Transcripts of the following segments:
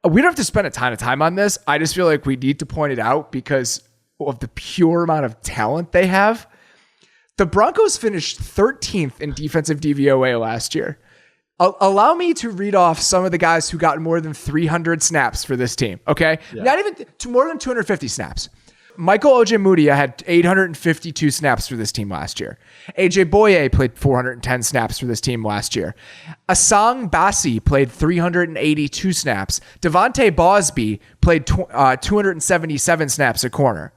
we don't have to spend a ton of time on this. I just feel like we need to point it out because of the pure amount of talent they have. The Broncos finished 13th in defensive DVOA last year. Allow me to read off some of the guys who got more than 300 snaps for this team. Okay. Yeah. Not even to more than 250 snaps. Michael Ojemudia had 852 snaps for this team last year. AJ Boye played 410 snaps for this team last year. Asang Bassi played 382 snaps. Devontae Bosby played 277 snaps at corner.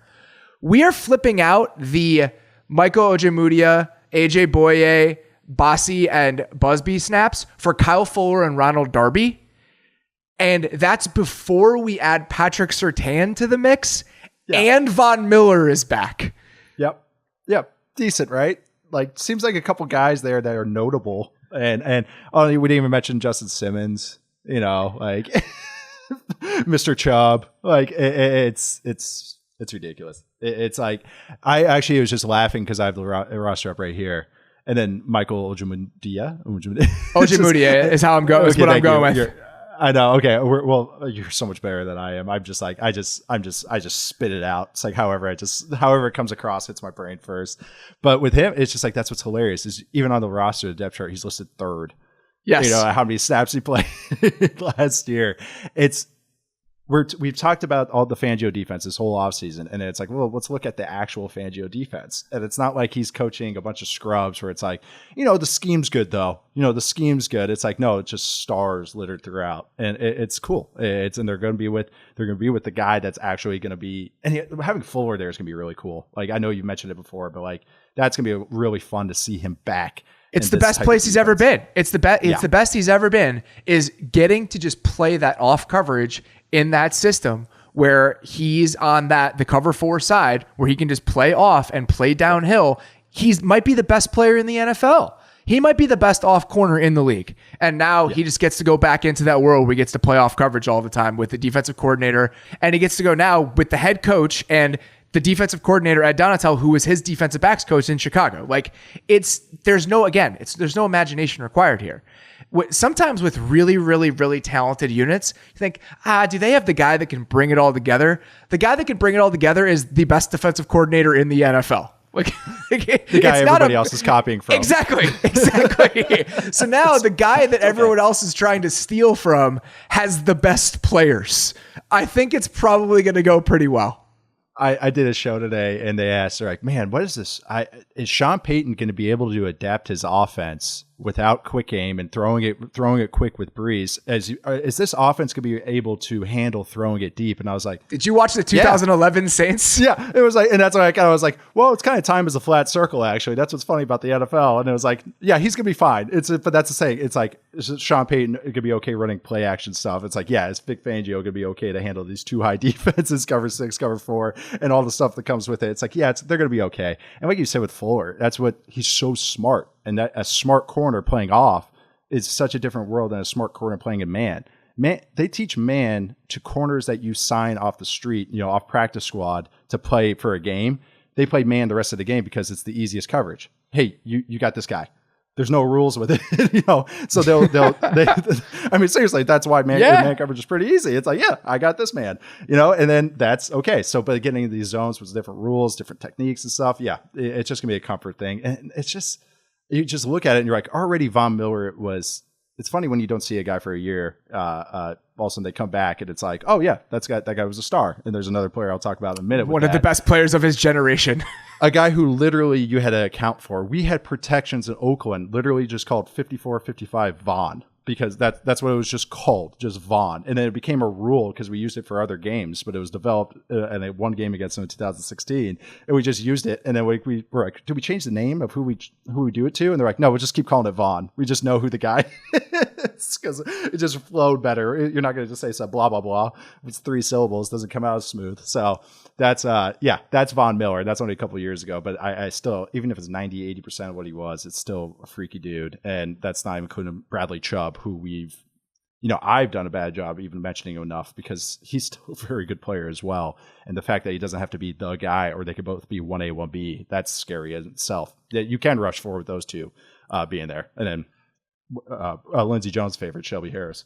We are flipping out the Michael Ojemudia, AJ Boye, Bassi, and Busby snaps for Kyle Fuller and Ronald Darby. And that's before we add Patrick Surtain to the mix. Yeah. And Von Miller is back. Yep. Decent, right? Like, seems like a couple guys there that are notable. And we didn't even mention Justin Simmons, like Mr. Chubb. Like, it's ridiculous. It's like, I actually was just laughing because I have the roster up right here. And then Michael Ojemudia is how I'm going. Is what I'm going with. I know. Okay. Well, you're so much better than I am. I'm just like, I just spit it out. It's like, however it comes across, hits my brain first. But with him, it's just like, that's what's hilarious is even on the roster, the depth chart, he's listed third. Yes. How many snaps he played last year. We've talked about all the Fangio defense this whole offseason, and it's like, well, let's look at the actual Fangio defense. And it's not like he's coaching a bunch of scrubs where it's like, the scheme's good though. The scheme's good. It's like, no, it's just stars littered throughout, and it's cool. And they're going to be with the guy that's actually going to be, and having Fuller there is going to be really cool. Like, I know you mentioned it before, but like that's going to be really fun to see him back. It's the best place he's ever been. It's the best. It's the best he's ever been. Is getting to just play that off coverage in that system where he's on the cover 4 side where he can just play off and play downhill. He might be the best player in the NFL. He might be the best off corner in the league. And now he just gets to go back into that world where he gets to play off coverage all the time with the defensive coordinator. And he gets to go now with the head coach and the defensive coordinator at Donatel, who was his defensive backs coach in Chicago. Like there's no imagination required here. Sometimes with really, really, really talented units, you think, do they have the guy that can bring it all together? The guy that can bring it all together is the best defensive coordinator in the NFL. Like the guy everybody else is copying from. Exactly. So now the guy that everyone else is trying to steal from has the best players. I think it's probably going to go pretty well. I did a show today and they asked, they're like, man, what is this? Is Sean Payton going to be able to adapt his offense without quick game and throwing it quick with Breeze? Is this offense going to be able to handle throwing it deep? And I was like, did you watch the 2011 Saints? Yeah, it was like, and that's why I was like, well, it's kind of time as a flat circle. Actually, that's what's funny about the NFL. And it was like, yeah, he's gonna be fine. But that's the saying. It's like, is Sean Payton going to be okay running play action stuff? It's like, yeah, is Vic Fangio going to be okay to handle these 2 high defenses, cover 6, cover 4, and all the stuff that comes with it? It's like, yeah, they're going to be okay. And like you said with Fuller, that's what he's so smart. And that a smart corner playing off is such a different world than a smart corner playing in man. Man, they teach man to corners that you sign off the street, off practice squad to play for a game. They play man the rest of the game because it's the easiest coverage. Hey, you got this guy. There's no rules with it, So I mean, seriously, that's why man coverage is pretty easy. It's like, yeah, I got this man, and then that's okay. So, but getting into these zones with different rules, different techniques and stuff, yeah, it's just gonna be a comfort thing, and it's just. You just look at it and you're like, already Von Miller it's funny when you don't see a guy for a year, all of a sudden they come back and it's like, oh yeah, that guy was a star. And there's another player I'll talk about in a minute. One of the best players of his generation. A guy who literally you had to account for. We had protections in Oakland, literally just called 54-55 Von. Because that's what it was just called, just Vaughn. And then it became a rule because we used it for other games, but it was developed in one game against them in 2016. And we just used it. And then we were like, do we change the name of who we do it to? And they're like, no, we'll just keep calling it Vaughn. We just know who the guy is because it just flowed better. You're not going to just say some blah, blah, blah. If it's 3 syllables, it doesn't come out as smooth. So that's Von Miller. That's only a couple of years ago, but I still, even if it's 90-80% of what he was, it's still a freaky dude. And that's not even including Bradley Chubb, who I've done a bad job even mentioning him enough because he's still a very good player as well. And the fact that he doesn't have to be the guy or they could both be 1A, 1B, that's scary in itself. You can rush forward with those two being there. And then Lindsey Jones' favorite, Shelby Harris.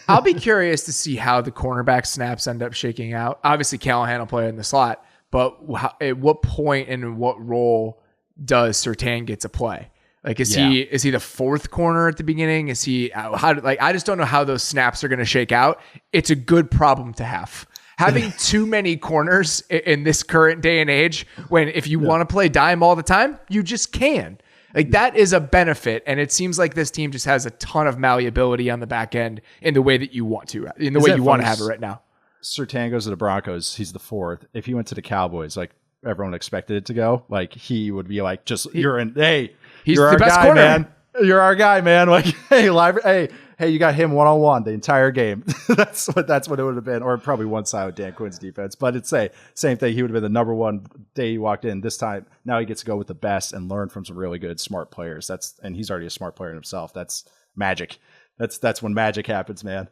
I'll be curious to see how the cornerback snaps end up shaking out. Obviously, Callahan will play in the slot, but at what point and in what role does Surtain get to play? Like, is he the fourth corner at the beginning? Is he I just don't know how those snaps are going to shake out. It's a good problem to have. Having too many corners in this current day and age, when if you want to play dime all the time, you just can. Like, that is a benefit, and it seems like this team just has a ton of malleability on the back end in the way that you want to, in the way you want to have it right now. Surtain goes to the Broncos. He's the fourth. If he went to the Cowboys, like everyone expected it to go, like he would be like, he's you're our best guy, corner, man. You're our guy, man. Like, hey, you got him one-on-one the entire game. that's what it would have been, or probably one side with Dan Quinn's defense. But it's same thing. He would have been the number one day he walked in. This time, now he gets to go with the best and learn from some really good, smart players. And he's already a smart player himself. That's magic. That's when magic happens, man.